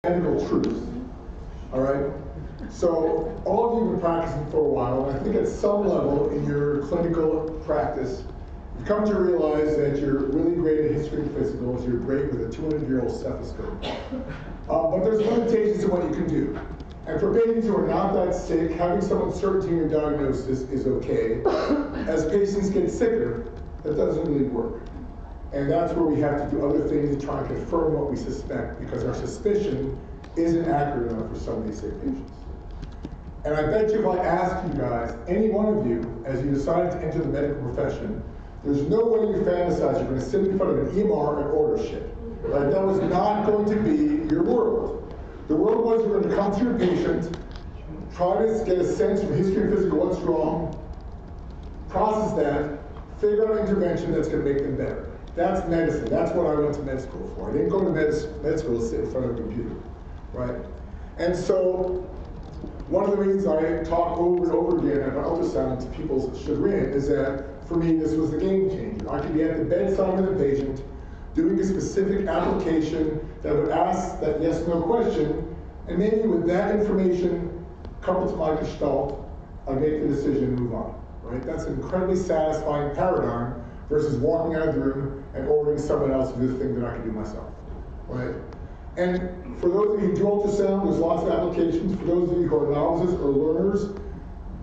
medical truth, all right? So all of you have been practicing for a while, and I think at some level in your clinical practice, you've come to realize that you're really great at history and physicals, you're great with a 200-year-old stethoscope. But there's limitations to what you can do. And for patients who are not that sick, having some uncertainty in your diagnosis is okay. As patients get sicker, that doesn't really work. And that's where we have to do other things to try and confirm what we suspect, because our suspicion isn't accurate enough for some of these sick patients. And I bet you if I asked you guys, any one of you, as you decided to enter the medical profession, there's no way you fantasize you're going to sit in front of an EMR and order shit. Right? That was not going to be your world. The world was you're going to come to your patient, try to get a sense from history and physical what's wrong, process that, figure out an intervention that's going to make them better. That's medicine. That's what I went to med school for. I didn't go to med school to sit in front of a computer, right? And so one of the reasons I talk over and over again about ultrasound to people's chagrin is that for me this was the game changer. I could be at the bedside of the patient doing a specific application that would ask that yes/no question, and maybe with that information coupled to my gestalt, I make the decision and move on, right? That's an incredibly satisfying paradigm versus walking out of the room and ordering someone else to do the thing that I can do myself, right? And for those of you who do ultrasound, there's lots of applications. For those of you who are novices or learners,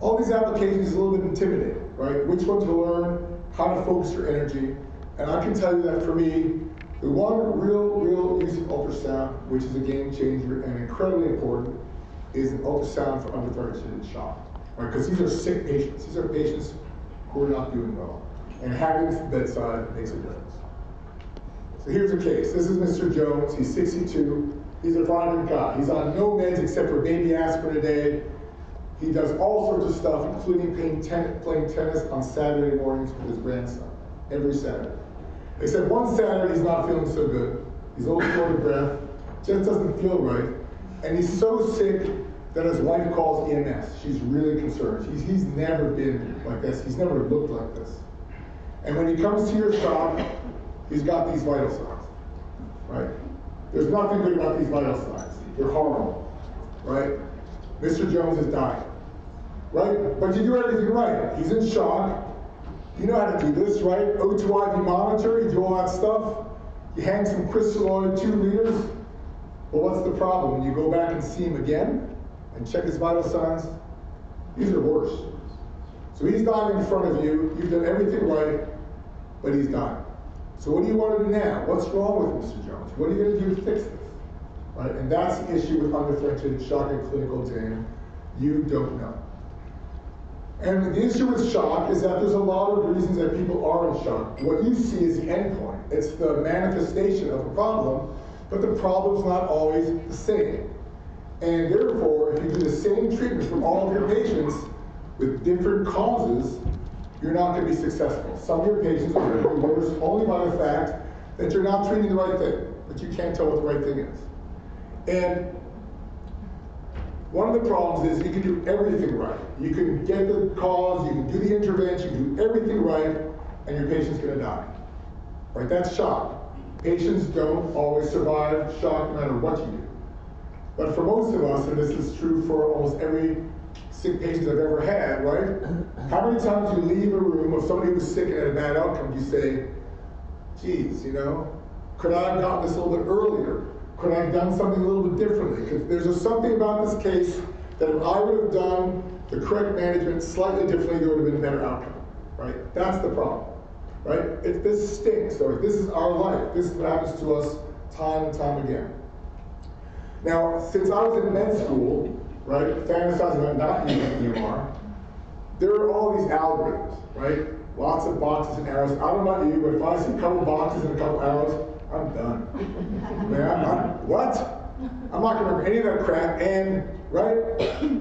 all these applications are a little bit intimidating, right? Which one to learn, how to focus your energy. And I can tell you that for me, the one real use of ultrasound, which is a game changer and incredibly important, is an ultrasound for undifferentiated shock, right? Because these are sick patients. These are patients who are not doing well. And having this at the bedside makes a difference. So here's a case. This is Mr. Jones. He's 62. He's a vibrant guy. He's on no meds except for baby aspirin a day. He does all sorts of stuff, including playing tennis on Saturday mornings with his grandson, every Saturday. Except one Saturday, he's not feeling so good. He's a little short of breath, just doesn't feel right. And he's so sick that his wife calls EMS. She's really concerned. He's never been like this. He's never looked like this. And when he comes to your shop, he's got these vital signs, right? There's nothing good about these vital signs. They're horrible, right? Mr. Jones is dying, right? But you do everything right. He's in shock. You know how to do this, right? O2 IV monitor, you do all that stuff. You hang some crystalloid 2 liters. Well, what's the problem? When you go back and see him again and check his vital signs, these are worse. So he's dying in front of you. You've done everything right, but he's dying. So what do you want to do now? What's wrong with Mr. Jones? What are you going to do to fix this? Right? And that's the issue with undifferentiated shock and clinical exam. You don't know. And the issue with shock is that there's a lot of reasons that people are in shock. What you see is the endpoint. It's the manifestation of a problem, but the problem's not always the same. And therefore, if you do the same treatment for all of your patients with different causes, you're not going to be successful. Some of your patients are going to be worse only by the fact that you're not treating the right thing, but you can't tell what the right thing is. And one of the problems is you can do everything right. You can get the cause, you can do the intervention, you can do everything right, and your patient's going to die. Right? That's shock. Patients don't always survive shock no matter what you do. But for most of us, and this is true for almost every sick patient I've ever had, right? How many times you leave a room of somebody who's sick and had a bad outcome, you say, geez, you know, could I have gotten this a little bit earlier? Could I have done something a little bit differently? Because there's just something about this case that if I would have done the correct management slightly differently, there would have been a better outcome, right? That's the problem, right? This stinks, so this is our life. This is what happens to us time and time again. Now, since I was in med school, right, fantasizing about not using EMR, there are all these algorithms, right? Lots of boxes and arrows. I don't know about you, but if I see a couple boxes and a couple arrows, I'm done. Man, what? I'm not gonna remember any of that crap, and, right?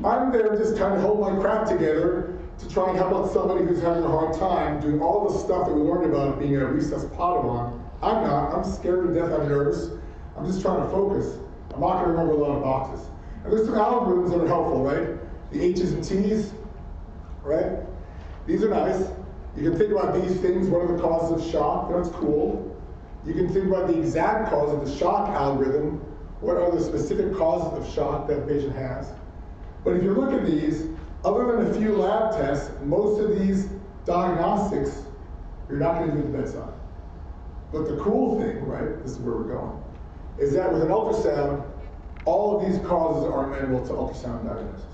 I'm there just trying to hold my crap together to try and help out somebody who's having a hard time doing all the stuff that we learned about being a recess Padawan. I'm not. I'm scared to death. I'm nervous. I'm just trying to focus. I'm not gonna remember a lot of boxes. And there's some algorithms that are helpful, right? The H's and T's, right? These are nice. You can think about these things. What are the causes of shock? That's cool. You can think about the exact cause of the shock algorithm What are the specific causes of shock that the patient has? But if you look at these, other than a few lab tests, most of these diagnostics, you're not going to do at the bedside. But the cool thing, right, this is where we're going, is that with an ultrasound, all of these causes are amenable to ultrasound diagnosis,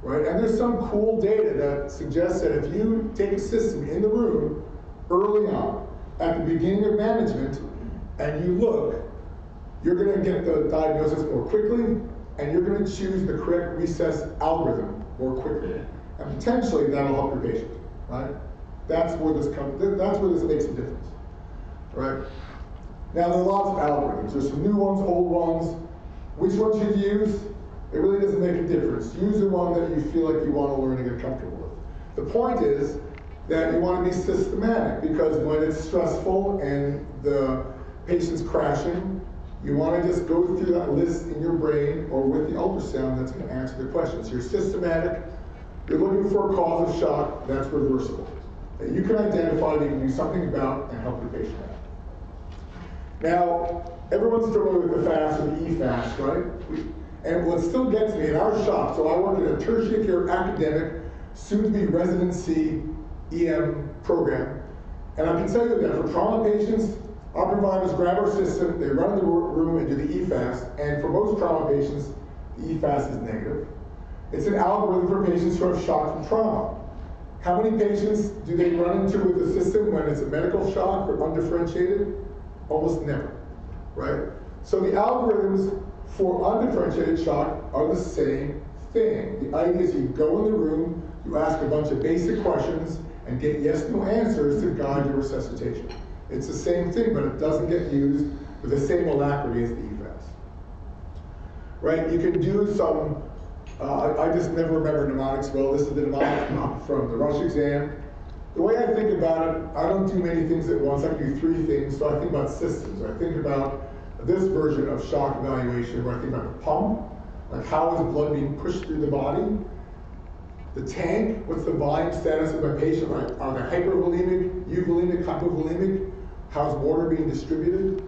right? And there's some cool data that suggests that if you take a system in the room early on, at the beginning of management, and you look, you're going to get the diagnosis more quickly, and you're going to choose the correct recess algorithm more quickly. And potentially that'll help your patient, right? That's where this makes a difference, right? Now there are lots of algorithms. There's some new ones, old ones. Which one should you use? It really doesn't make a difference. Use the one that you feel like you want to learn and get comfortable with. The point is that you want to be systematic, because when it's stressful and the patient's crashing, you want to just go through that list in your brain or with the ultrasound that's going to answer the questions. You're systematic. You're looking for a cause of shock that's reversible, that you can identify, that you can do something about, and help your patient out. Now, everyone's familiar with the FAST or the EFAST, right? And what still gets me in our shop, so I work in a tertiary care academic, soon-to-be residency EM program, and I can tell you that for trauma patients, our providers grab our system, they run in the room and do the EFAST, and for most trauma patients, the EFAST is negative. It's an algorithm for patients who have shock from trauma. How many patients do they run into with the system when it's a medical shock or undifferentiated? Almost never, right? So the algorithms for undifferentiated shock are the same thing. The idea is you go in the room, you ask a bunch of basic questions, and get yes/no answers to guide your resuscitation. It's the same thing, but it doesn't get used with the same alacrity as the EFAST. Right? You can do some, I just never remember mnemonics well. This is the mnemonic from the Rush exam. The way I think about it, I don't do many things at once. I do 3 things. So I think about systems. I think about this version of shock evaluation where I think about the pump, like how is blood being pushed through the body? The tank, what's the volume status of my patient? Like, are they hypervolemic, euvolemic, hypovolemic? How's water being distributed?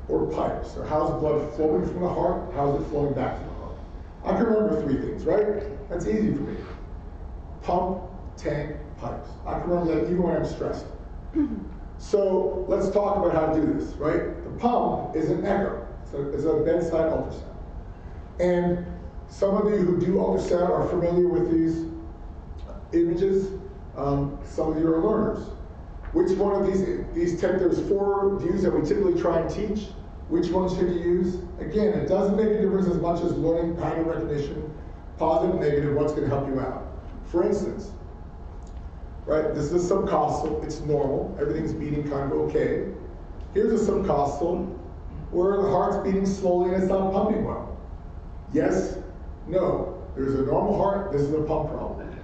Or pipes, or how's blood flowing from the heart? How's it flowing back to the heart? I can remember 3 things, right? That's easy for me. Pump, tank, pipes. I can remember that even when I'm stressed. So let's talk about how to do this, right? The pump is an echo. It's a bedside ultrasound. And some of you who do ultrasound are familiar with these images. Some of you are learners. Which one of there's 4 views that we typically try and teach. Which one should you use? Again, it doesn't make a difference as much as learning pattern recognition, positive, negative, what's going to help you out. For instance, right, this is a subcostal, it's normal, everything's beating kind of okay. Here's a subcostal where the heart's beating slowly and it's not pumping well. Yes, no. There's a normal heart, this is a pump problem.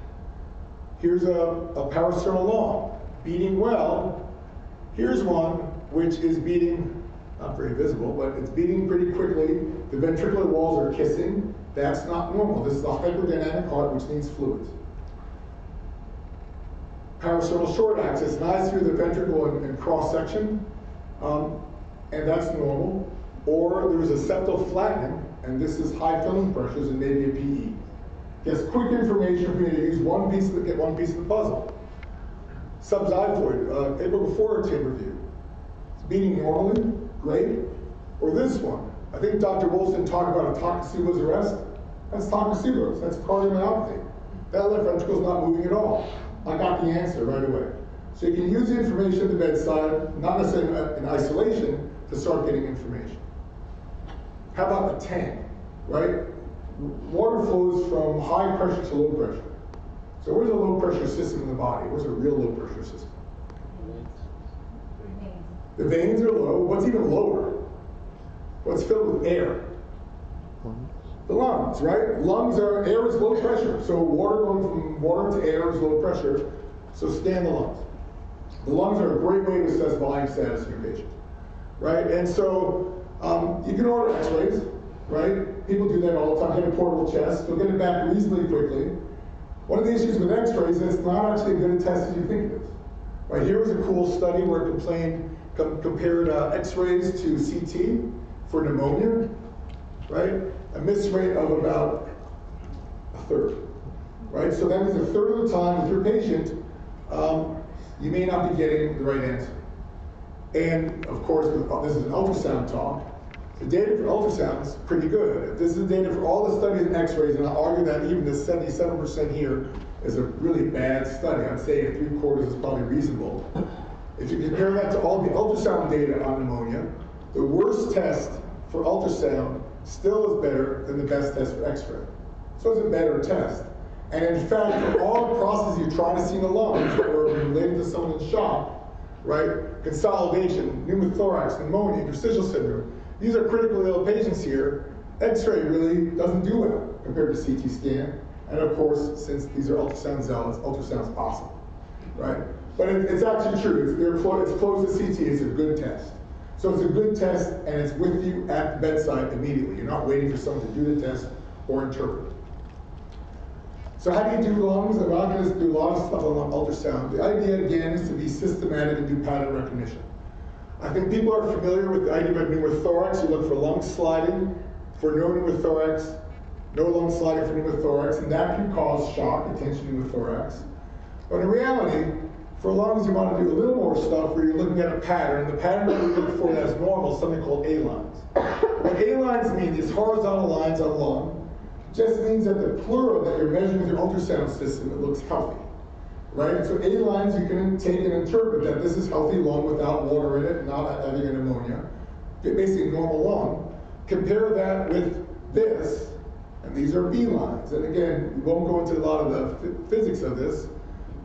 Here's a parasternal long, beating well. Here's one which is beating, not very visible, but it's beating pretty quickly. The ventricular walls are kissing. That's not normal. This is a hyperdynamic heart which needs fluids. Parasternal short axis, nice through the ventricle and cross section, and that's normal. Or there's a septal flattening, and this is high filling pressures and maybe a PE. Just quick information for you to use get one piece of the puzzle. Subxiphoid, apical chamber view. It's beating normally, great. Or this one. I think Dr. Wilson talked about a Takotsubo's arrest. That's Takotsubo's, that's cardiomyopathy. That left ventricle is not moving at all. I got the answer right away. So you can use the information at the bedside, not necessarily in isolation, to start getting information. How about the tank, right? Water flows from high pressure to low pressure. So where's a low pressure system in the body? Where's a real low pressure system? The veins are low. What's even lower? What's filled with air? The lungs, right? Air is low pressure. So water going from water to air is low pressure. So scan the lungs. The lungs are a great way to assess volume status in your patient, right? And so you can order x-rays, right? People do that all the time, get a portable chest. You'll get it back reasonably quickly. One of the issues with x-rays is it's not actually as good a test as you think it is. Right, here was a cool study where it compared x-rays to CT for pneumonia. right? A miss rate of about a third, right? So that means a third of the time with your patient, you may not be getting the right answer. And of course, this is an ultrasound talk. The data for ultrasound is pretty good. If this is the data for all the studies in x-rays, and I'll argue that even this 77% here is a really bad study. I'd say 3/4 is probably reasonable. If you compare that to all the ultrasound data on pneumonia, the worst test for ultrasound still is better than the best test for x-ray. So it's a better test. And in fact, for all the processes you try to see in the lungs that were related to someone in shock, right? Consolidation, pneumothorax, pneumonia, interstitial syndrome. These are critically ill patients here. X-ray really doesn't do well compared to CT scan. And of course, since these are ultrasound zealots, ultrasound's possible, right? But it's actually true. It's close to CT. It's a good test. So it's a good test, and it's with you at the bedside immediately. You're not waiting for someone to do the test or interpret. So how do you do lungs? I'm not going to do a lot of stuff on ultrasound. The idea, again, is to be systematic and do pattern recognition. I think people are familiar with the idea of pneumothorax. You look for lung sliding for no pneumothorax, no lung sliding for pneumothorax, and that can cause shock, attention pneumothorax. But in reality, for lungs, you want to do a little more stuff where you're looking at a pattern. The pattern that we look for that's normal is something called A-lines. What A-lines mean, these horizontal lines on lung, just means that the pleura that you're measuring with your ultrasound system, it looks healthy, right? So A-lines, you can take and interpret that this is healthy lung without water in it, not having a pneumonia, basically normal lung. Compare that with this, and these are B-lines. And again, we won't go into a lot of the physics of this,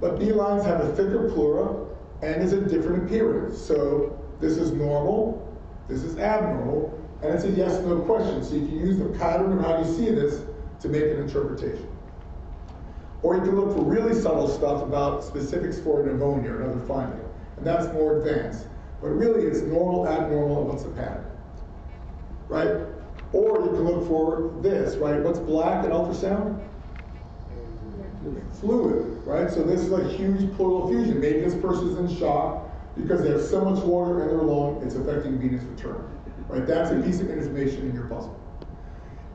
but B-lines have a thicker pleura and is a different appearance. So this is normal, this is abnormal, and it's a yes-no question. So you can use the pattern of how you see this to make an interpretation. Or you can look for really subtle stuff about specifics for pneumonia or another finding, and that's more advanced. But really, it's normal, abnormal, and what's the pattern, right? Or you can look for this, right? What's black in ultrasound? Fluid, right? So this is a huge pleural effusion. Maybe this person's in shock because they have so much water in their lung, it's affecting venous return, right? That's a piece of information in your puzzle.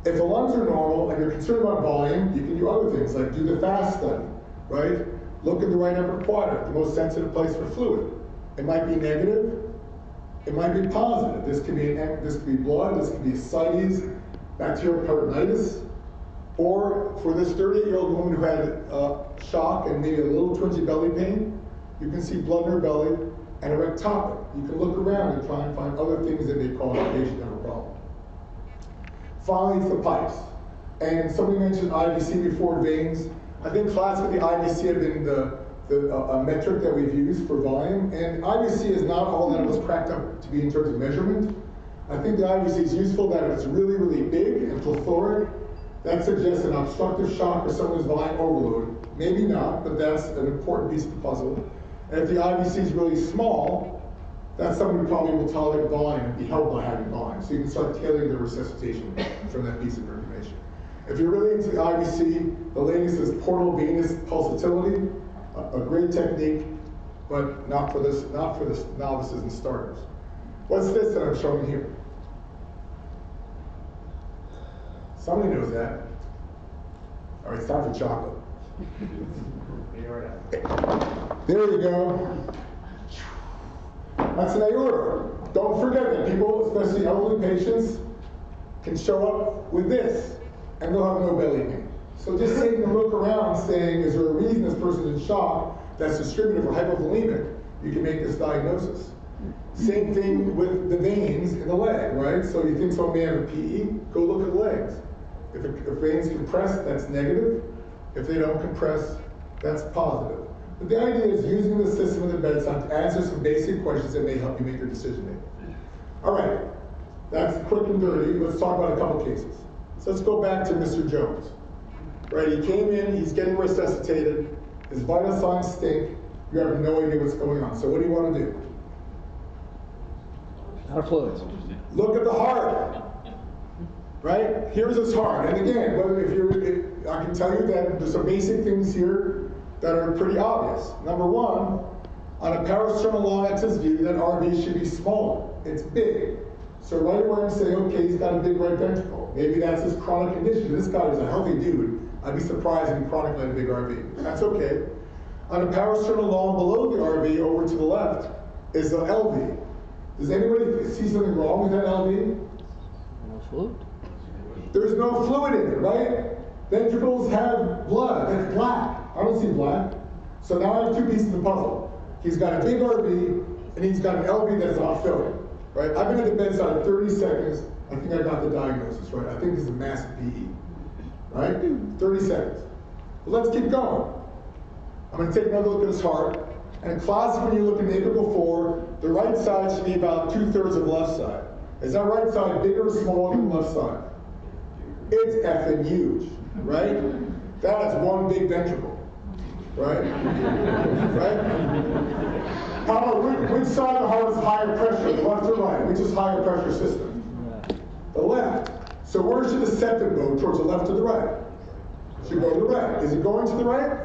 If the lungs are normal and you're concerned about volume, you can do other things like do the FAST study, right? Look at the right upper quadrant, the most sensitive place for fluid. It might be negative, it might be positive. This could be blood, this could be ascites, bacterial peritonitis, or for this 38-year-old woman who had shock and maybe a little twingy belly pain, you can see blood in her belly and a rectopic. You can look around and try and find other things that may cause the patient to have a problem. Finally, it's the pipes. And somebody mentioned IVC before veins. I think classically IVC had been a metric that we've used for volume. And IVC is not all that it was cracked up to be in terms of measurement. I think the IVC is useful that if it's really, really big and plethoric, that suggests an obstructive shock or someone's volume overload. Maybe not, but that's an important piece of the puzzle. And if the IVC is really small, that's someone who probably will tolerate volume and be helped by having volume. So you can start tailoring the resuscitation from that piece of information. If you're really into the IVC, the latest is portal venous pulsatility, a great technique, but not for this novices and starters. What's this that I'm showing here? Somebody knows that. All right, it's time for chocolate. There you go. That's an aorta. Don't forget that people, especially elderly patients, can show up with this and they'll have no belly pain. So just taking a look around saying, is there a reason this person's in shock that's distributed for hypovolemic, you can make this diagnosis. Same thing with the veins in the leg, right? So you think someone may have a PE, go look at the legs. If veins compress, that's negative. If they don't compress, that's positive. But the idea is using the system at the bedside to answer some basic questions that may help you make your decision making. All right, that's quick and dirty. Let's talk about a couple cases. So let's go back to Mr. Jones. Right, he came in, he's getting resuscitated, his vital signs stink, you have no idea what's going on. So what do you want to do? Heart fluids. Look at the heart. Right? Here's his heart. And again, I can tell you that there's some basic things here that are pretty obvious. Number one, on a parasternal long access view, that RV should be smaller. It's big. So right away I'm saying, okay, he's got a big right ventricle. control. Maybe that's his chronic condition. This guy is a healthy dude. I'd be surprised if he chronically had a big RV. That's okay. On the power sternal long below the RV, over to the left, is the LV. Does anybody see something wrong with that LV? No fluid. There's no fluid in it, right? Ventricles have blood. That's black. I don't see black. So now I have two pieces of the puzzle. He's got a big RV, and he's got an LV that's not filling, right? I've been at the bedside 30 seconds. I think I got the diagnosis, right? I think this is a massive PE, right? 30 seconds. Well, let's keep going. I'm going to take another look at his heart. And in classic, when you look at the apical 4, the right side should be about 2/3 of the left side. Is that right side bigger or smaller than the left side? It's effing huge, right? That is one big ventricle, right? Right? How about which side of the heart is higher pressure, the left or right? Which is higher pressure system? The left. So where should the septum go? Towards the left or the right? It should go to the right. Is it going to the right?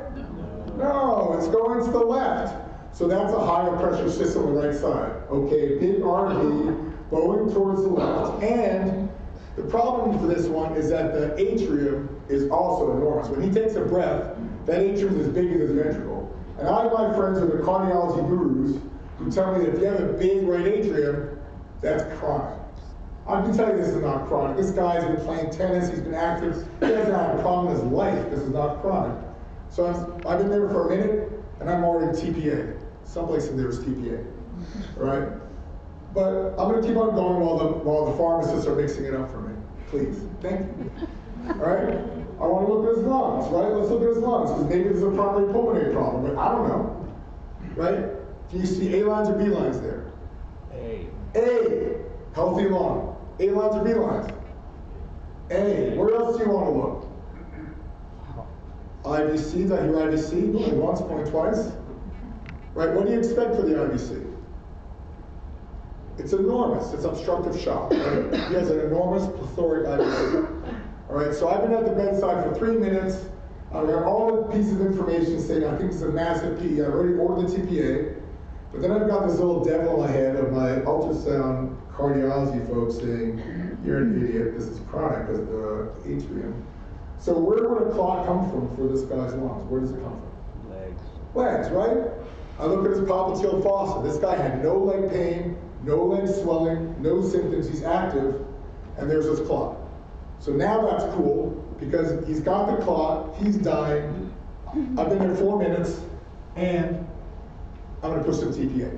No, it's going to the left. So that's a higher pressure system on the right side. Okay, big RV going towards the left. And the problem for this one is that the atrium is also enormous. When he takes a breath, that atrium is as big as his ventricle. And I have my friends who are the cardiology gurus who tell me that if you have a big right atrium, that's chronic. I can tell you this is not chronic. This guy's been playing tennis, he's been active, he hasn't had a problem in his life. This is not chronic. So I've been there for a minute, and I'm already TPA. Someplace in there is TPA, right? But I'm going to keep on going while the pharmacists are mixing it up for me. Please, thank you. All right? I want to look at his lungs, right? Let's look at his lungs, because maybe there's a primary pulmonary problem, but I don't know, right? Do you see A lines or B lines there? A. A, healthy lung. A lines or B lines? A. Where else do you want to look? IVC, did I hear IVC? Going once, going twice. Right, what do you expect for the IVC? It's enormous, it's obstructive shock. Right? He has an enormous plethoric IVC. All right, so I've been at the bedside for 3 minutes. I've got all the pieces of information saying I think it's a massive PE. I already ordered the TPA, but then I've got this little devil in my head of my ultrasound cardiology folks saying, you're an idiot, this is chronic because of the atrium. So where would a clot come from for this guy's lungs? Where does it come from? Legs. Legs, right? I look at his popliteal fossa. This guy had no leg pain, no leg swelling, no symptoms. He's active, and there's his clot. So now that's cool because he's got the clot. He's dying. I've been there 4 minutes, and I'm going to push some TPA.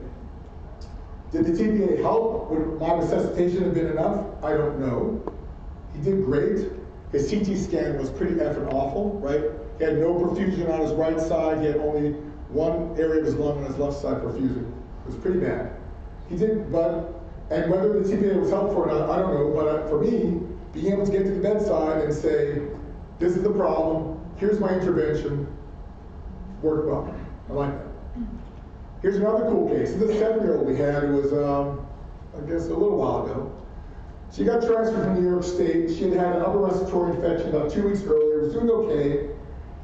Did the TPA help? Would my resuscitation have been enough? I don't know. He did great. His CT scan was pretty effing awful, right? He had no perfusion on his right side. He had only one area of his lung on his left side perfusion. It was pretty bad. He did, and whether the TPA was helpful or not, I don't know, but for me, being able to get to the bedside and say, this is the problem, here's my intervention, worked well. I like that. Here's another cool case. This 7-year-old we had, it was, I guess, a little while ago. She got transferred from New York State. She had had an upper respiratory infection about 2 weeks earlier, was doing okay.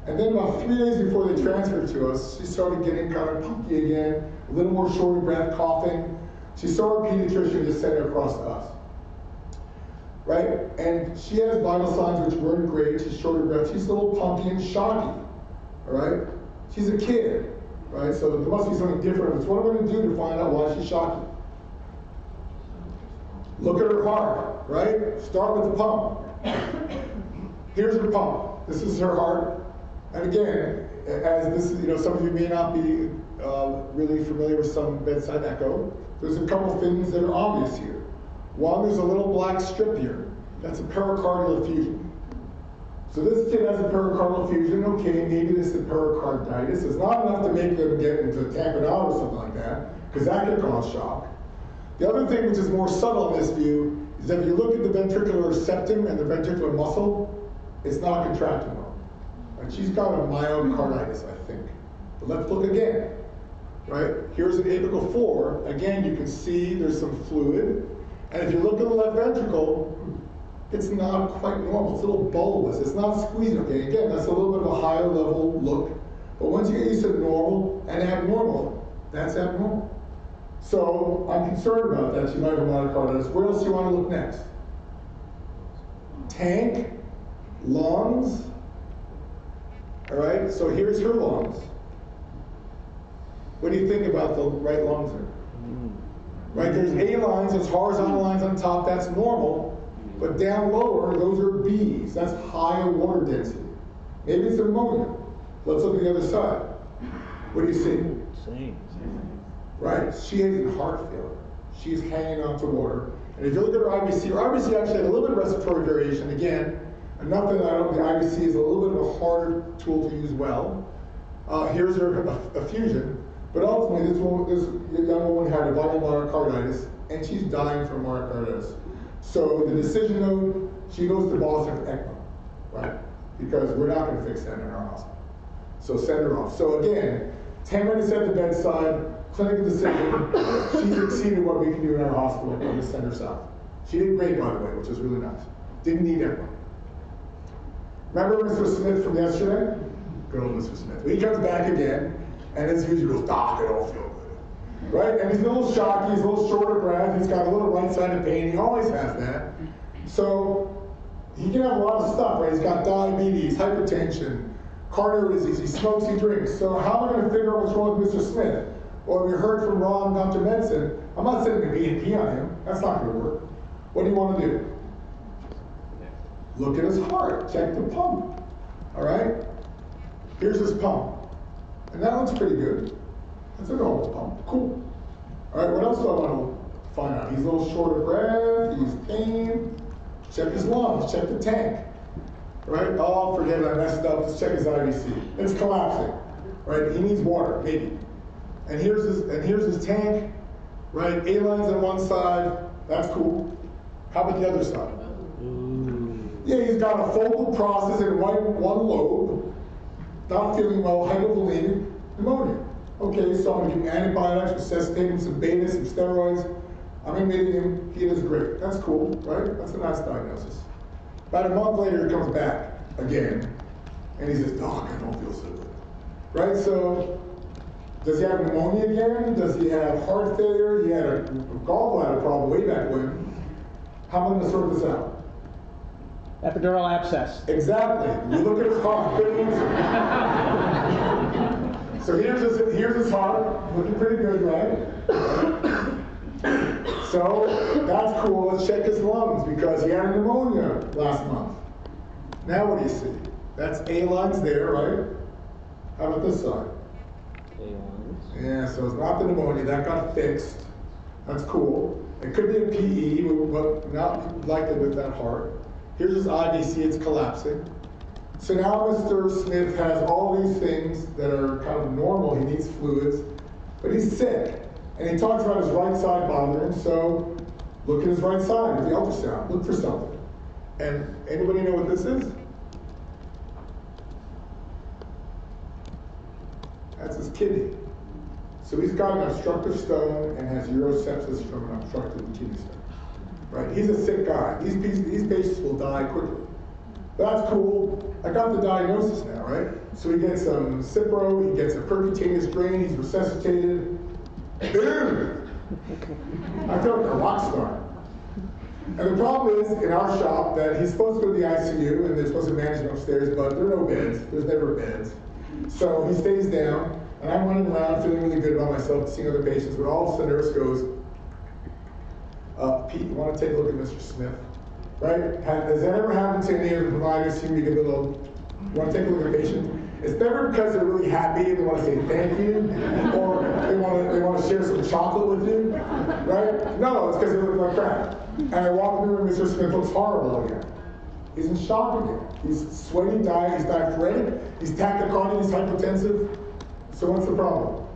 And then about 3 days before they transferred to us, she started getting kind of punky again, a little more short of breath, coughing. She saw her pediatrician, just sent her across to us. Right? And she has vital signs which weren't great. She's short of breath. She's a little punky and shocky. All right? She's a kid. Right? So there must be something different. So what am I going to do to find out why she's shocky? Look at her heart, right? Start with the pump. Here's her pump. This is her heart. And again, as this, some of you may not be really familiar with some bedside echo. There's a couple things that are obvious here. One, there's a little black strip here. That's a pericardial effusion. So this kid has a pericardial effusion. Okay, maybe this is pericarditis. It's not enough to make them get into tamponade or something like that, because that could cause shock. The other thing which is more subtle in this view is that if you look at the ventricular septum and the ventricular muscle, it's not contracting well. Right? She's got a myocarditis, I think. But let's look again. Right? Here's an apical 4. Again, you can see there's some fluid. And if you look at the left ventricle, it's not quite normal. It's a little bulbous. It's not squeezing. Okay, again, that's a little bit of a higher level look. But once you get used to normal and abnormal, that's abnormal. So I'm concerned about that. She might have myocarditis. Where else do you want to look next? tank, lungs. All right, so here's her lungs. What do you think about the right lungs there? Right, there's A lines, there's horizontal lines on top, that's normal. But down lower, those are Bs. That's higher water density. Maybe it's ammonia. Let's look at the other side. What do you see? Same. Right? She has heart failure. She's hanging on to water. And if you look at her IBC actually had a little bit of respiratory variation. Again, enough that the IBC is a little bit of a harder tool to use well. Here's her effusion. But ultimately, this young woman had a viral myocarditis, and she's dying from myocarditis. So the decision note, she goes to Boston for ECMO, right? Because we're not going to fix that in our hospital. So send her off. So again, 10 minutes at the bedside, clinical decision. She's exceeded what we can do in our hospital. We're going to send her south. She did great, by the way, which was really nice. Didn't need ECMO. Remember Mr. Smith from yesterday? Good old Mr. Smith. Well, he comes back again, and as usual, goes, "Doc, I don't feel good." Right? And he's a little shocky, he's a little short of breath, he's got a little right-sided pain, he always has that. So he can have a lot of stuff, right? He's got diabetes, hypertension, coronary disease, he smokes, he drinks. So how am I going to figure out what's wrong with Mr. Smith? Well, we heard from Ron, Dr. Medicine, I'm not sending a B&P on him. That's not going to work. What do you want to do? Look at his heart. Check the pump. All right? Here's his pump. And that looks pretty good. That's a normal pump. Cool. All right, what else do I want to find out? He's a little short of breath. He's pain. Check his lungs. Check the tank. Right? Oh, forget it. I messed up. Let's check his IVC. It's collapsing. Right? He needs water, maybe. And here's his tank. Right? A lines on one side. That's cool. How about the other side? Yeah, he's got a focal process in one lobe. Not feeling well, hypovolemic pneumonia. Okay, so I'm going to give him antibiotics, resuscitate some beta, some steroids. I'm admitting him, he is great. That's cool, right? That's a nice diagnosis. About a month later, he comes back again, and he says, "Doc, I don't feel so good." Right, so does he have pneumonia again? Does he have heart failure? He had a gallbladder problem way back when. How am I going to sort this out? Epidural abscess. Exactly. You look at his heart. Good answer. So here's his heart. Looking pretty good, right? So that's cool. Let's check his lungs because he had pneumonia last month. Now what do you see? That's A lines there, right? How about this side? A lines. Yeah, so it's not the pneumonia. That got fixed. That's cool. It could be a PE, but not likely with that heart. Here's his IVC, it's collapsing. So now Mr. Smith has all these things that are kind of normal. He needs fluids, but he's sick. And he talks about his right side bothering, so look at his right side with the ultrasound. Look for something. And anybody know what this is? That's his kidney. So he's got an obstructive stone and has urosepsis from an obstructive kidney stone. Right? He's a sick guy. These patients will die quickly. That's cool. I got the diagnosis now, right? So he gets some Cipro, he gets a percutaneous drain, he's resuscitated. Boom! I feel like a rock star. And the problem is, in our shop, that he's supposed to go to the ICU, and they're supposed to manage him upstairs, but there are no beds. There's never beds. So he stays down, and I'm running around feeling really good about myself, seeing other patients, but all of a sudden the nurse goes, "Pete, you want to take a look at Mr. Smith?" Right? Has that ever happened to any of the providers here? You get a little, you want to take a look at a patient? It's never because they're really happy and they want to say thank you, or they want to share some chocolate with you, right? No, it's because they look like crap. And I walk in the room, Mr. Smith looks horrible again. He's in shock again. He's sweaty, he's diaphoretic, he's tachycardia, he's hypotensive. So what's the problem?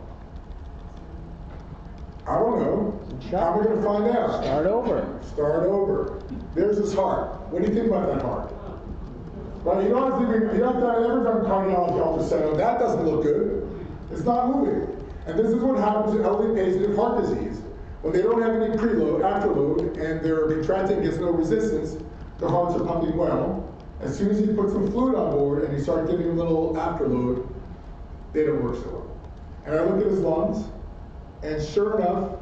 I don't know. How am I going to find out? Start over. Start over. There's his heart. What do you think about that heart? Well, you don't have to ever done cardiology ultrasound. That doesn't look good. It's not moving. And this is what happens to elderly patients with heart disease. When they don't have any preload, afterload, and they're contracting against no resistance, their hearts are pumping well. As soon as you put some fluid on board and you start giving them a little afterload, they don't work so well. And I look at his lungs, and sure enough,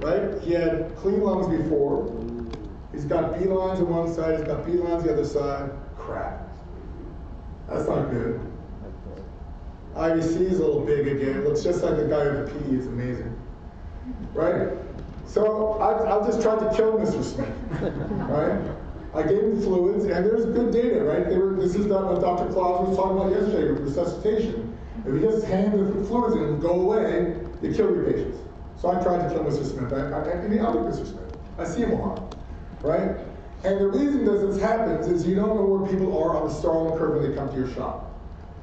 right, he had clean lungs before. He's got B lines on one side, he's got B lines on the other side. Crap. That's not good. IVC is a little big again. Looks just like the guy with the P. It's amazing. Right? So I'll just try to kill Mr. Smith. Right? I gave him fluids, and there's good data, right? This is what Dr. Claus was talking about yesterday with resuscitation. If you just hand the fluids in and go away, you kill your patients. So I tried to kill Mr. Smith. I like Mr. Smith. I see him a lot, right? And the reason this happens is you don't know where people are on the Starling curve when they come to your shop.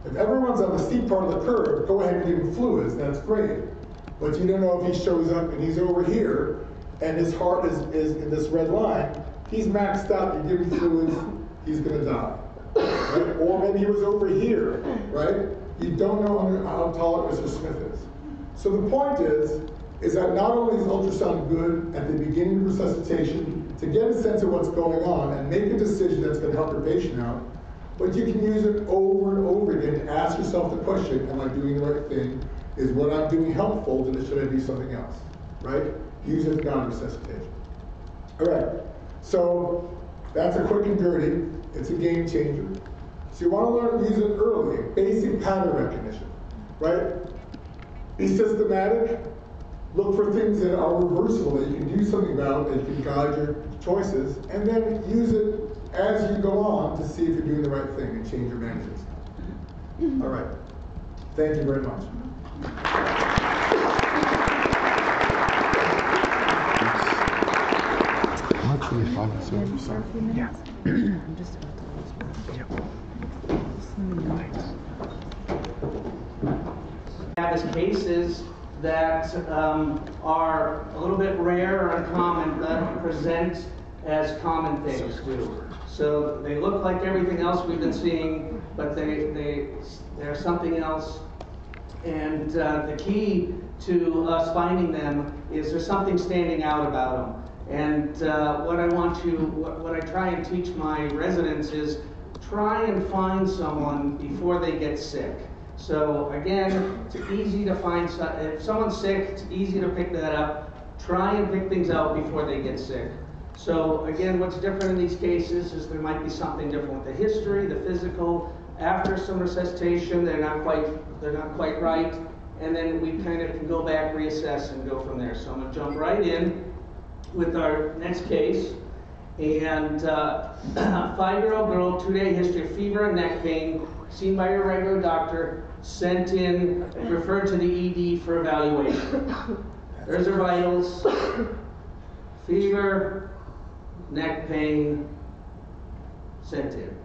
If everyone's on the steep part of the curve, go ahead and give him fluids, that's great. But you don't know if he shows up and he's over here, and his heart is in this red line, he's maxed out, you give him fluids, he's gonna die. Right? Or maybe he was over here, right? You don't know how tolerant Mr. Smith is. So the point is that not only is ultrasound good at the beginning of resuscitation to get a sense of what's going on and make a decision that's gonna help your patient out, but you can use it over and over again to ask yourself the question, am I doing the right thing? Is what I'm doing helpful, then should I do something else, right? Use it beyond resuscitation. All right, so that's a quick and dirty. It's a game changer. So you want to learn to use it early, basic pattern recognition, right? Be systematic. Look for things that are reversible that you can do something about, that you can guide your choices, and then use it as you go on to see if you're doing the right thing and change your management. All right. Thank you very much. Yeah. I'm just about to lose my. Yep. Have is cases that are a little bit rare or uncommon, that don't present as common things do. So they look like everything else we've been seeing, but they're something else. And the key to us finding them is there's something standing out about them. And what I try and teach my residents is try and find someone before they get sick. So again, it's easy to find, if someone's sick, it's easy to pick that up. Try and pick things out before they get sick. So again, what's different in these cases is there might be something different with the history, the physical. After some resuscitation, they're not quite right, and then we kind of can go back, reassess, and go from there. So I'm going to jump right in with our next case. And 5-year-old girl, 2-day history of fever and neck pain, seen by your regular doctor, sent in, referred to the ED for evaluation. There's her vitals, fever, neck pain, sent in.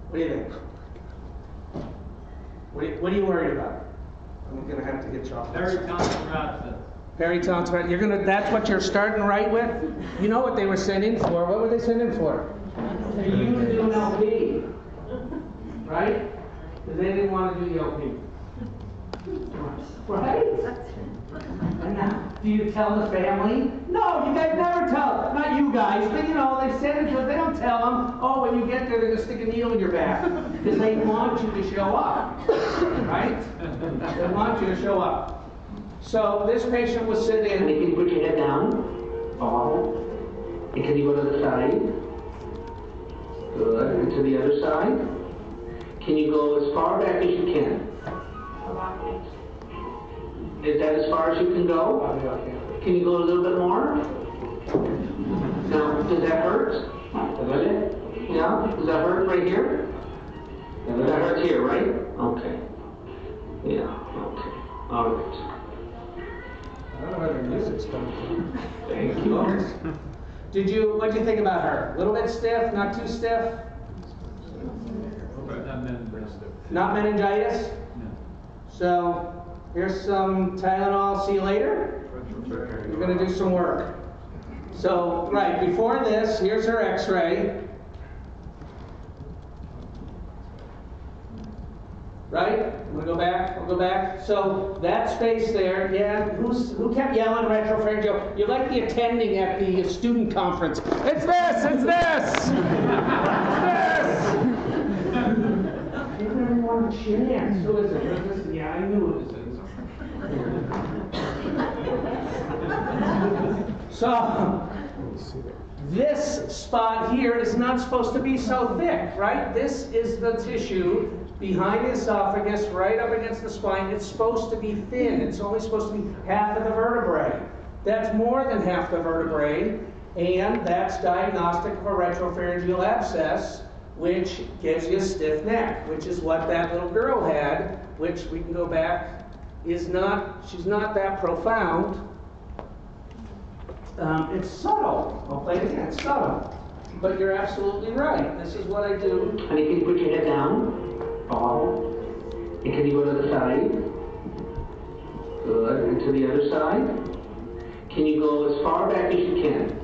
What do you think? What are you worried about? I'm gonna have to get you off. Peritonsil. That's what you're starting right with? You know what they were sent in for. What were they sent in for? For you to do an LP. Right? Because they didn't want to do the LP. Right? And now, do you tell the family? No, you guys never tell. Not you guys, but you know, they send it to them. They don't tell them. Oh, when you get there, they're going to stick a needle in your back. Because they want you to show up. Right? They want you to show up. So this patient was sitting in. Can you put your head down? And can you go to the side? Good. And to the other side? Can you go as far back as you can? Is that as far as you can go? Can you go a little bit more? Now, does that hurt? Yeah? Does that hurt right here? That hurts here, right? Okay. Yeah, okay. All right. I don't know where the music's coming from. Thank you. What did you think about her? A little bit stiff, not too stiff? Not meningitis? No. So, here's some Tylenol, see you later. You're going to do some work. So, right, before this, here's her x-ray. Right? We'll go back, we'll go back. So, that space there, yeah, who kept yelling retropharyngeal? You're like the attending at the student conference. It's this, it's this! It's this! One chance. Who is it? Yeah, I knew it was it. So, This spot here is not supposed to be so thick, right? This is the tissue behind the esophagus, right up against the spine. It's supposed to be thin. It's only supposed to be half of the vertebrae. That's more than half the vertebrae, and that's diagnostic of a retropharyngeal abscess, which gives you a stiff neck, which is what that little girl had, which we can go back, she's not that profound. It's subtle. I'll play it again. It's subtle. But you're absolutely right. This is what I do. Honey, can you put your head down? Oh. And can you go to the side? Good. And to the other side? Can you go as far back as you can?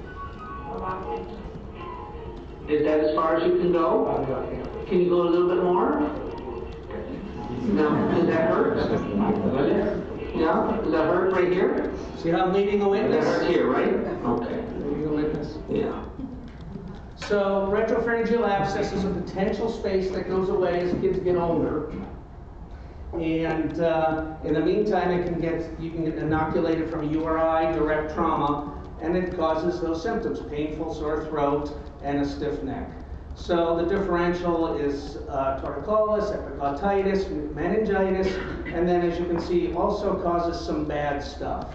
Is that as far as you can go? Can you go a little bit more? No. Does that hurt? Yeah? Does that hurt right here? See how I'm leading the witness? That hurts here, right? Okay. Leading the witness. Yeah. So retropharyngeal abscess is a potential space that goes away as kids get older. And in the meantime, you can get inoculated from a URI, direct trauma, and it causes those symptoms: painful sore throat and a stiff neck. So the differential is torticollis, epiglottitis, meningitis, and then, as you can see, also causes some bad stuff.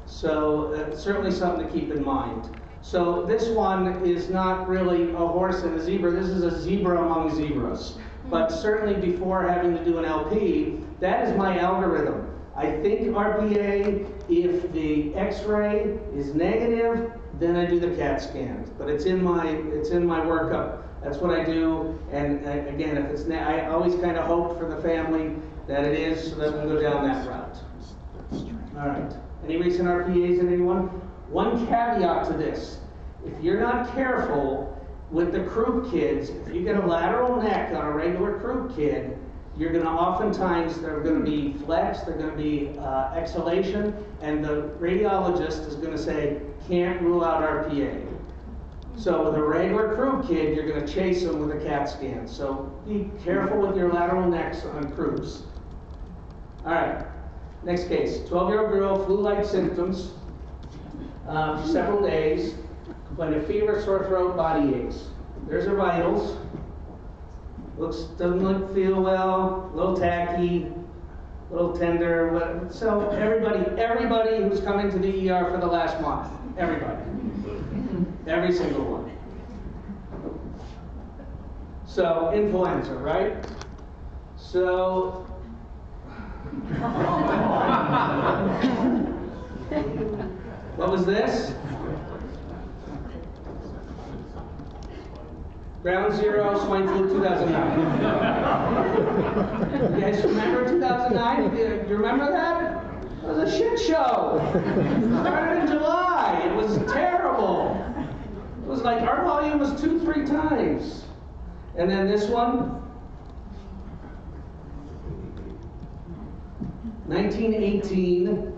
So certainly something to keep in mind. So this one is not really a horse and a zebra. This is a zebra among zebras. But certainly before having to do an LP, that is my algorithm. I think RPA, if the X-ray is negative, then I do the CAT scan. But it's in my workup. That's what I do. And again, if it's I always kind of hope for the family that it is, so that we go down that route. All right. Any recent RPAs in anyone? One caveat to this: if you're not careful with the croup kids, if you get a lateral neck on a regular croup kid, you're going to oftentimes, they're going to be flex, they're going to be exhalation, and the radiologist is going to say, can't rule out RPA. So with a regular croup kid, you're going to chase them with a CAT scan. So be careful with your lateral necks on croups. All right, next case. 12-year-old girl, flu-like symptoms, several days, complained of fever, sore throat, body aches. There's her vitals. Doesn't feel well, a little tacky, a little tender, whatever. So everybody who's come into the ER for the last month, everybody. Every single one. So, influenza, right? So, what was this? Ground Zero, swine flu, 2009. You guys remember 2009? You remember that? It was a shit show. It started in July. It was terrible. It was like our volume was 2-3 times. And then this one, 1918.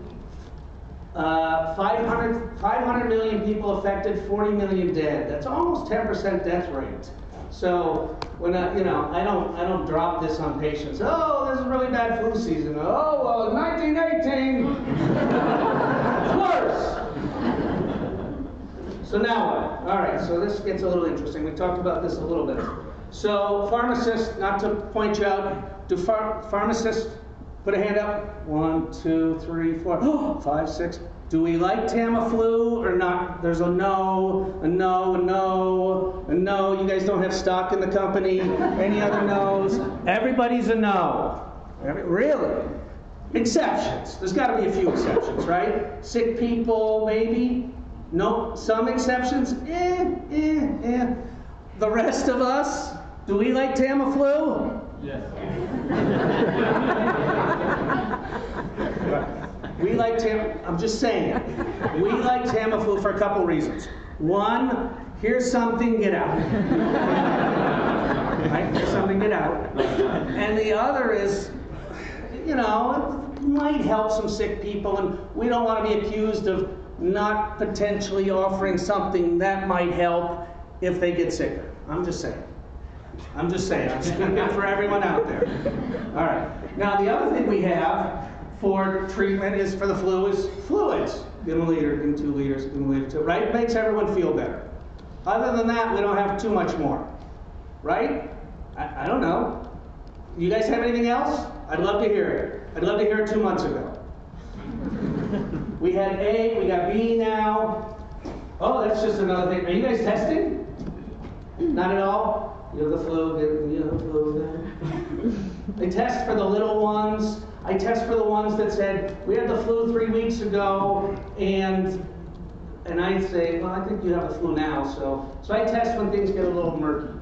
500 million people affected, 40 million dead. That's almost 10% death rate. So when I don't drop this on patients. Oh, this is really bad flu season. Oh, well, 1918, it's worse. So now what? All right, so this gets a little interesting. We talked about this a little bit. So pharmacists, not to point you out, do pharmacists put a hand up? 1, 2, 3, 4, 5, 6. Do we like Tamiflu or not? There's a no, a no, a no, a no. You guys don't have stock in the company. Any other no's? Everybody's a no. Really? Exceptions. There's got to be a few exceptions, right? Sick people, maybe. No. Some exceptions. The rest of us, do we like Tamiflu? Yes. We like I'm just saying, we like Tamiflu for a couple reasons. One, here's something, get out. Right? Here's something, get out. And the other is, it might help some sick people, and we don't want to be accused of not potentially offering something that might help if they get sicker. I'm just saying. I'm speaking for everyone out there. All right. Now, the other thing we have for treatment is for the flu is fluids. Give them a liter, give them 2 liters, give them a liter, 2, right? It makes everyone feel better. Other than that, we don't have too much more, right? I don't know. You guys have anything else? I'd love to hear it. I'd love to hear it 2 months ago. We had A, we got B now. Oh, that's just another thing. Are you guys testing? Not at all? You have the flu, you have the flu. They test for the little ones. I test for the ones that said, we had the flu 3 weeks ago, and I say, well, I think you have the flu now, so I test when things get a little murky.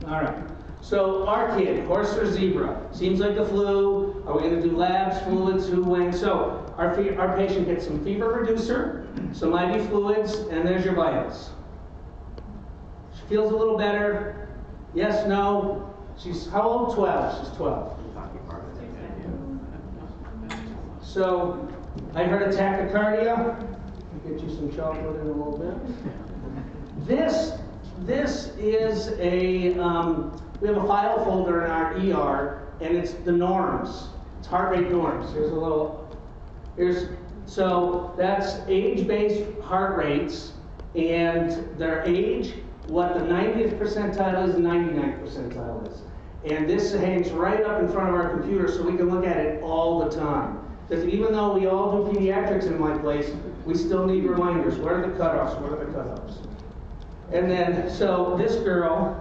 All right. So our kid, horse or zebra, seems like the flu. Are we going to do labs, fluids, who, when? So our patient gets some fever reducer, some IV fluids, and there's your vitals. She feels a little better. Yes, no. She's how old? 12. She's 12. So I heard a tachycardia. I'll get you some chocolate in a little bit. This is a, we have a file folder in our ER, and it's the norms. It's heart rate norms. So that's age-based heart rates, and their age, what the 90th percentile is, and 99th percentile is. And this hangs right up in front of our computer so we can look at it all the time. Because even though we all do pediatrics in my place, we still need reminders. What are the cutoffs? What are the cutoffs? And then, so this girl,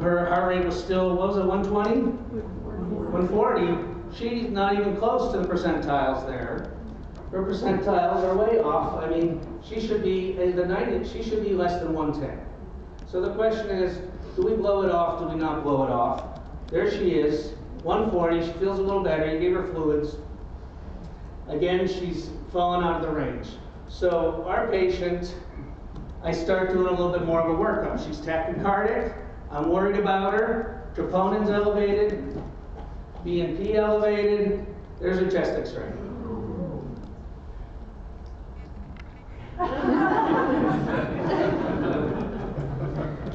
her heart rate was still, what was it, 120? 140. She's not even close to the percentiles there. Her percentiles are way off. I mean, she should be, in the 90, she should be less than 110. So the question is, do we blow it off? Do we not blow it off? There she is, 140. She feels a little better. You gave her fluids. Again, she's fallen out of the range. So our patient, I start doing a little bit more of a workup. She's tachycardic. I'm worried about her. Troponin's elevated. BNP elevated. There's her chest X-ray.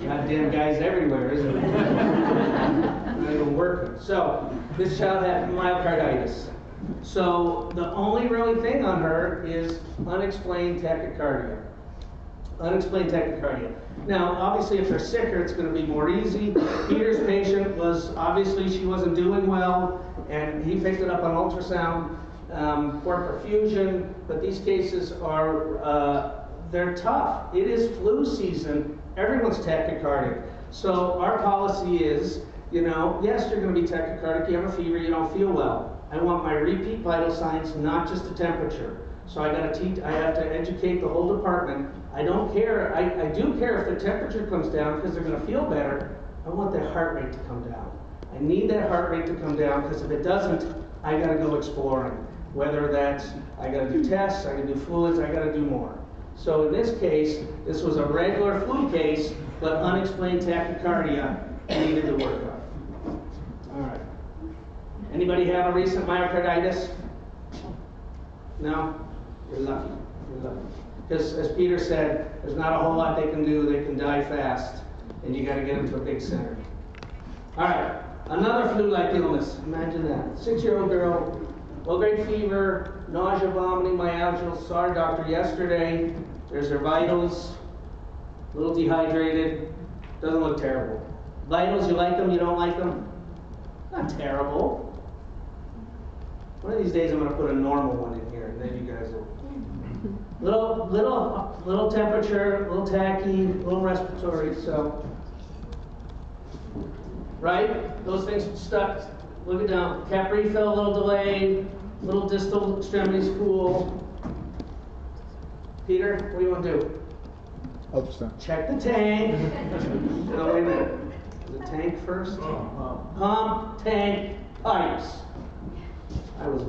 Goddamn guys everywhere, isn't it? Not even working. So this child had myocarditis. So the only really thing on her is unexplained tachycardia. Unexplained tachycardia. Now, obviously, if they're sicker, it's going to be more easy. Peter's patient was, obviously, she wasn't doing well, and he picked it up on ultrasound, poor perfusion, but these cases are, they're tough. It is flu season. Everyone's tachycardic. So our policy is, you know, yes, you're going to be tachycardic, you have a fever, you don't feel well. I want my repeat vital signs, not just the temperature. So I have to educate the whole department. I don't care, I do care if the temperature comes down because they're going to feel better. I want their heart rate to come down. I need that heart rate to come down because if it doesn't, I got to go exploring. Whether that's, I got to do tests, I got to do fluids, I got to do more. So in this case, this was a regular flu case, but unexplained tachycardia needed to work on. All right. Anybody have a recent myocarditis? No? You're lucky. You're lucky. Because as Peter said, there's not a whole lot they can do. They can die fast, and you got to get them to a big center. All right. Another flu-like illness. Imagine that. 6-year-old girl, low-grade fever, nausea, vomiting, myalgia. Saw our doctor yesterday. There's her vitals. A little dehydrated. Doesn't look terrible. Vitals, you like them? You don't like them? Not terrible. One of these days I'm going to put a normal one in here, and then you guys will. Little temperature, little tacky, little respiratory. So, right? Those things stuck. Look it down. Cap refill, a little delayed. Little distal extremities cool. Peter, what do you want to do? Ultrasound. Check the tank. No, wait a minute. The tank first? Pump, tank, pipes. I was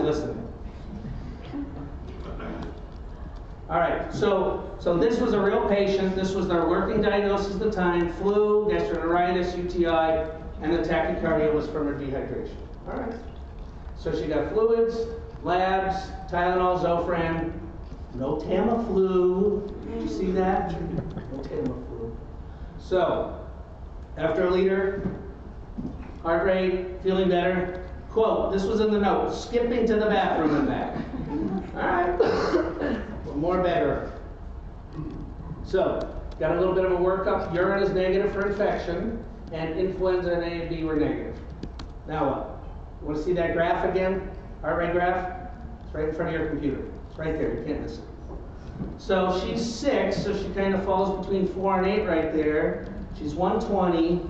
listening. All right, so this was a real patient. This was their working diagnosis at the time: flu, gastroenteritis, UTI, and the tachycardia was from her dehydration. All right. So she got fluids, labs, Tylenol, Zofran, no Tamiflu. Did you see that? No Tamiflu. So after a liter, heart rate, feeling better. Quote, this was in the note, skipping to the bathroom and back. All right. More better. So, got a little bit of a workup. Urine is negative for infection, and influenza and A and B were negative. Now what? You want to see that graph again? Heart rate graph? It's right in front of your computer. It's right there. You can't miss it. So she's 6, so she kind of falls between 4 and 8 right there. She's 120,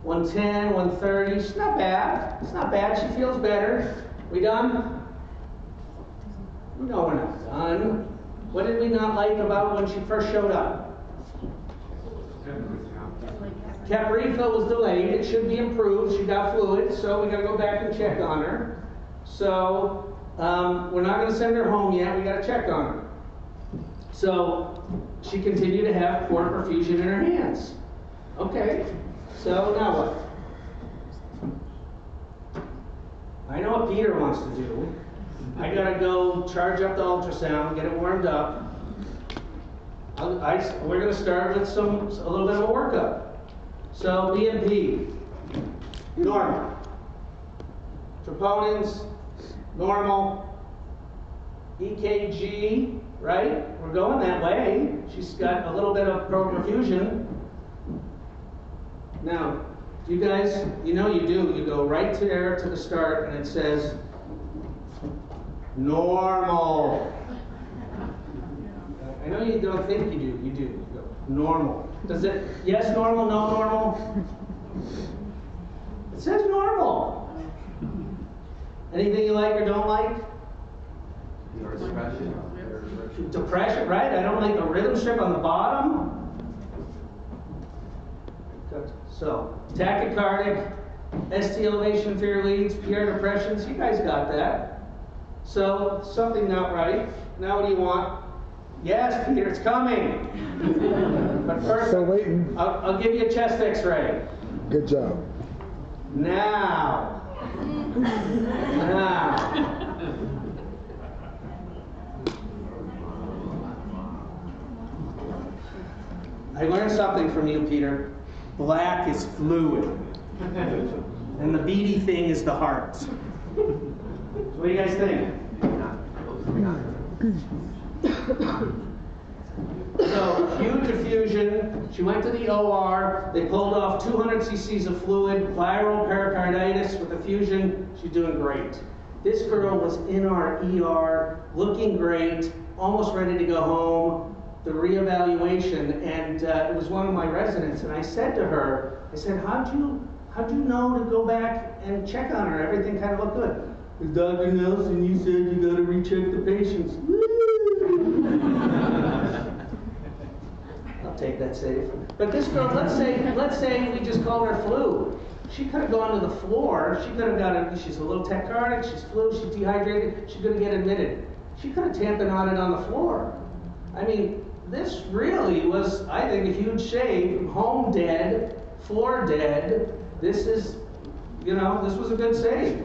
110, 130. She's not bad. It's not bad. She feels better. We done? No, we're not done. What did we not like about when she first showed up? Cap refill was delayed. It should be improved. She got fluid, so we got to go back and check on her. So we're not going to send her home yet. We got to check on her. So she continued to have poor perfusion in her hands. Okay. So now what? I know what Peter wants to do. I got to go charge up the ultrasound, get it warmed up. We're going to start with a little bit of a workup. So BNP, normal. Troponins, normal. EKG, right? We're going that way. She's got a little bit of perfusion. Now, you guys, you know you do. You go right there to the start, and it says normal. I know you don't think you do. You do. You go normal. Does it? Yes, normal. No, normal. It says normal. Anything you like or don't like? Depression, right? I don't like the rhythm strip on the bottom. Good. So, tachycardic, ST elevation, fear leads, PR depressions. You guys got that. So, something not right. Now, what do you want? Yes, Peter, it's coming. But first, Still waiting. I'll give you a chest X-ray. Good job. Now. I learned something from you, Peter. Black is fluid. And the beady thing is the heart. So what do you guys think? So, huge effusion. She went to the OR. They pulled off 200 cc's of fluid, viral pericarditis with effusion. She's doing great. This girl was in our ER, looking great, almost ready to go home. The reevaluation, and it was one of my residents, and I said to her, I said, how'd you know to go back and check on her? Everything kind of looked good. Dr. Nelson, you said you got to recheck the patients. I'll take that safe. But this girl, let's say we just called her flu. She could have gone to the floor. She could have she's a little tachycardic, she's flu, she's dehydrated, she's going to get admitted. She could have tamponaded on the floor. I mean, this really was, I think, a huge shame. Home dead, floor dead. This is, this was a good save.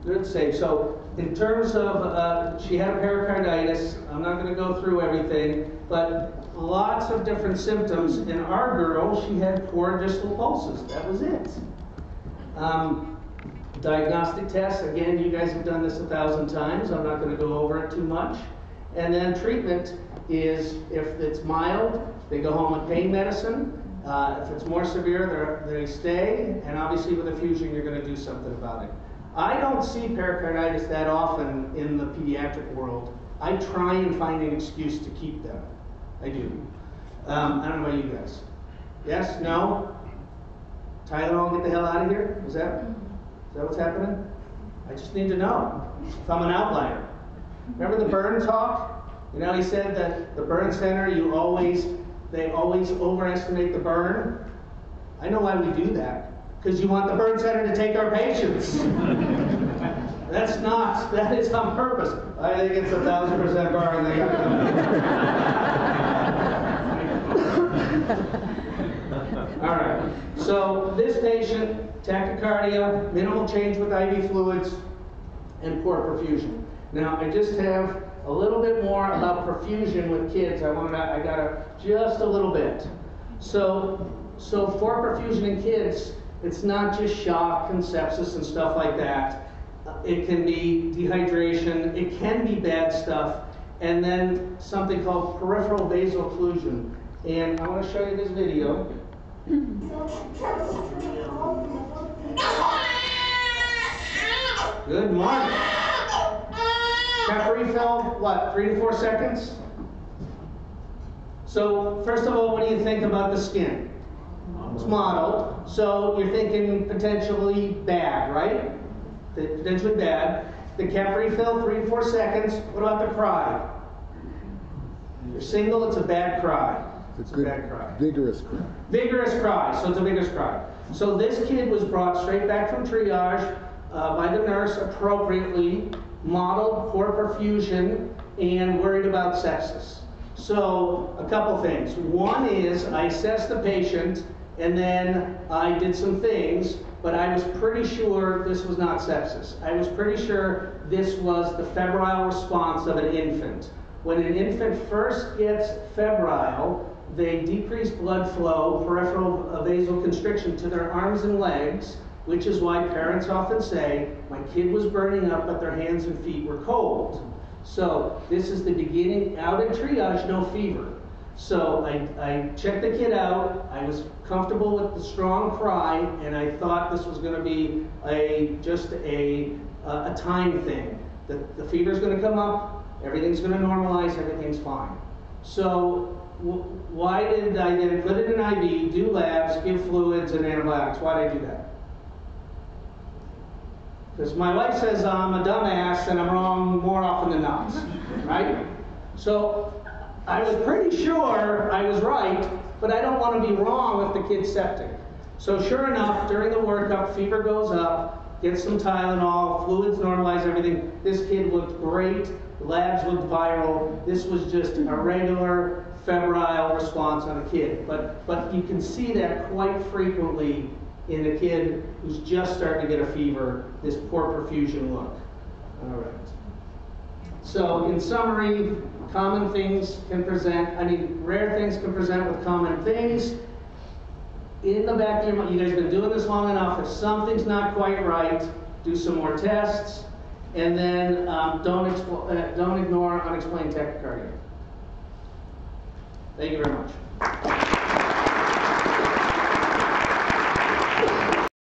Good save. So, in terms of, she had a pericarditis. I'm not going to go through everything, but lots of different symptoms. In our girl, she had poor distal pulses. That was it. Diagnostic tests, again, you guys have done this 1,000 times. I'm not going to go over it too much. And then treatment is, if it's mild, they go home with pain medicine. If it's more severe, they stay. And obviously with effusion, you're going to do something about it. I don't see pericarditis that often in the pediatric world. I try and find an excuse to keep them. I do. I don't know about you guys. Yes? No? Tylenol, get the hell out of here? Is that what's happening? I just need to know if I'm an outlier. Remember the burn talk? He said that the burn center, they always overestimate the burn. I know why we do that. Because you want the burn center to take our patients. That is on purpose. I think it's 1,000% burn. They got to All right. So this patient, tachycardia, minimal change with IV fluids, and poor perfusion. Now, I just have a little bit more about perfusion with kids. I got just a little bit. So for perfusion in kids, it's not just shock and sepsis and stuff like that. It can be dehydration. It can be bad stuff. and then something called peripheral vasal occlusion. And I want to show you this video. Good morning. Cap refill, what, 3 to 4 seconds? So, first of all, what do you think about the skin? It's mottled, so you're thinking potentially bad, right? Potentially bad. The cap refill, 3 to 4 seconds. What about the cry? If you're single, it's a bad cry. It's a bad cry. Vigorous cry. Vigorous cry, so it's a vigorous cry. So this kid was brought straight back from triage by the nurse appropriately, modeled, poor perfusion, and worried about sepsis. So a couple things. One is I assessed the patient and then I did some things, but I was pretty sure this was not sepsis. I was pretty sure this was the febrile response of an infant. When an infant first gets febrile, they decrease blood flow, peripheral vasoconstriction to their arms and legs, which is why parents often say, my kid was burning up, but their hands and feet were cold. So this is the beginning, out in triage, no fever. So I checked the kid out, I was comfortable with the strong cry, and I thought this was gonna be just a time thing. The fever's gonna come up, everything's gonna normalize, everything's fine. So why did I then put it in IV, do labs, give fluids and antibiotics? Why did I do that? Because my wife says I'm a dumbass and I'm wrong more often than not, right? So I was pretty sure I was right, but I don't want to be wrong if the kid's septic. So sure enough, during the workup, fever goes up, get some Tylenol, fluids normalize everything. This kid looked great, labs looked viral. This was just a regular febrile response on a kid. But you can see that quite frequently in a kid who's just starting to get a fever, this poor perfusion look. All right. So in summary, common things can present, rare things can present with common things. In the back of your mind, you guys have been doing this long enough, if something's not quite right, do some more tests, and then don't ignore unexplained tachycardia. Thank you very much.